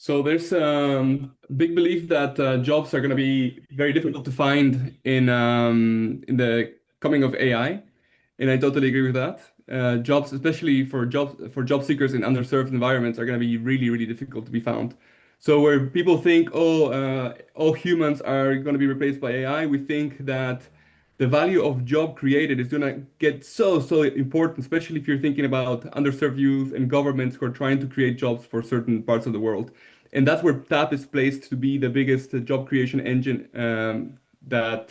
So there's a big belief that jobs are going to be very difficult to find in the coming of AI, and I totally agree with that. Jobs, especially for job seekers in underserved environments, are going to be really difficult to be found. So where people think, oh, all humans are going to be replaced by AI, we think that the value of job created is going to get so important, especially if you're thinking about underserved youth and governments who are trying to create jobs for certain parts of the world. And that's where TAP is placed to be the biggest job creation engine that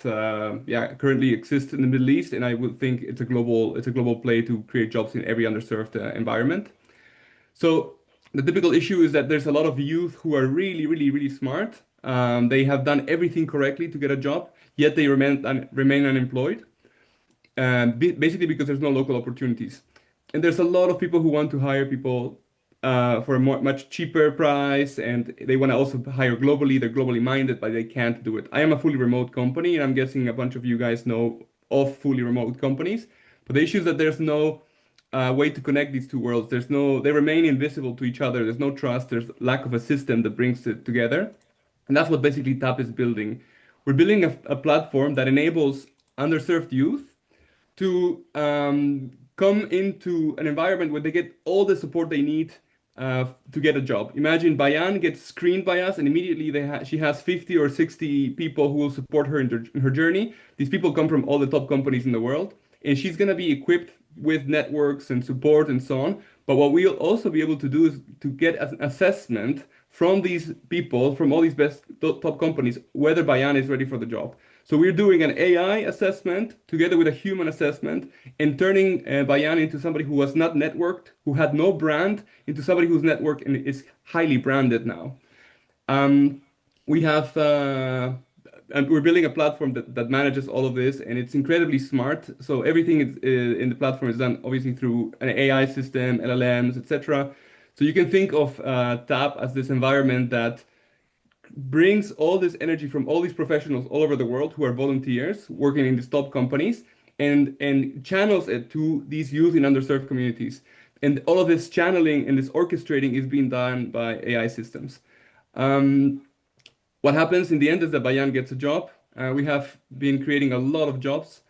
currently exists in the Middle East. And I would think it's a global play to create jobs in every underserved environment. So the typical issue is that there's a lot of youth who are really smart. They have done everything correctly to get a job, yet they remain unemployed, basically because there's no local opportunities. And there's a lot of people who want to hire people for a much cheaper price, and they want to also hire globally. They're globally minded, but they can't do it. I am a fully remote company, and I'm guessing a bunch of you guys know of fully remote companies. But the issue is that there's no way to connect these two worlds. They remain invisible to each other. There's no trust. There's lack of a system that brings it together. And that's what basically TAP is building. We're building a platform that enables underserved youth to come into an environment where they get all the support they need to get a job. Imagine Bayan gets screened by us, and immediately she has 50 or 60 people who will support her in her journey. These people come from all the top companies in the world, and she's going to be equipped with networks and support and so on. But what we'll also be able to do is to get an assessment from these people, from all these best top companies, whether Bayan is ready for the job. So we're doing an AI assessment together with a human assessment and turning Bayan into somebody who was not networked, who had no brand, into somebody who's networked and is highly branded now. Um, we have, and we're building a platform that manages all of this, and it's incredibly smart. So everything in the platform is done obviously through an AI system, LLMs, etc. So you can think of TAP as this environment that brings all this energy from all these professionals all over the world who are volunteers working in these top companies and channels it to these youth in underserved communities. And all of this channeling and this orchestrating is being done by AI systems. Um, what happens in the end is that Bayan gets a job. We have been creating a lot of jobs.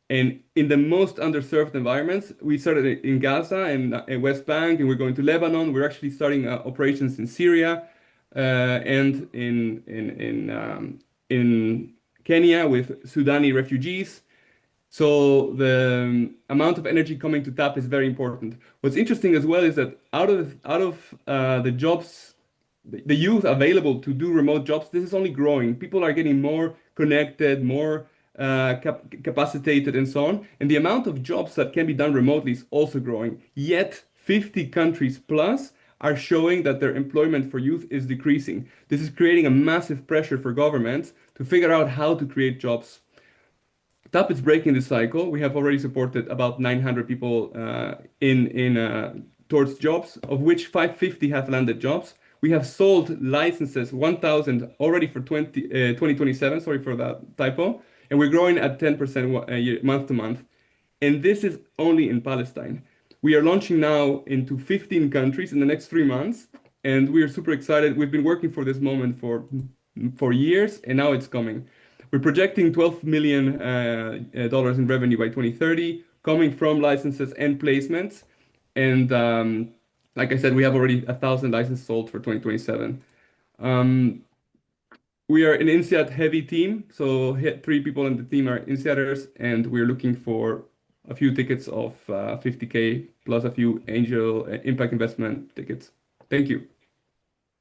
And in the most underserved environments, we started in Gaza and West Bank, and we're going to Lebanon. We're actually starting operations in Syria and in Kenya with Sudani refugees. So the amount of energy coming to TAP is very important. What's interesting as well is that out of the jobs, the youth available to do remote jobs, this is only growing. People are getting more connected, more capacitated, and so on. And the amount of jobs that can be done remotely is also growing. Yet 50 countries plus are showing that their employment for youth is decreasing. This is creating a massive pressure for governments to figure out how to create jobs. TAP is breaking the cycle. We have already supported about 900 people in towards jobs, of which 550 have landed jobs. We have sold licenses, 1,000 already for 2027. Sorry for that typo. And we're growing at 10% month to month. And this is only in Palestine. We are launching now into 15 countries in the next 3 months, and we are super excited. We've been working for this moment for years, and now it's coming. We're projecting $12 million dollars in revenue by 2030, coming from licenses and placements. And like I said, we have already 1,000 licenses sold for 2027. Um, we are an INSEAD heavy team, so 3 people in the team are INSEADers, and we're looking for a few tickets of 50K plus a few angel impact investment tickets. Thank you.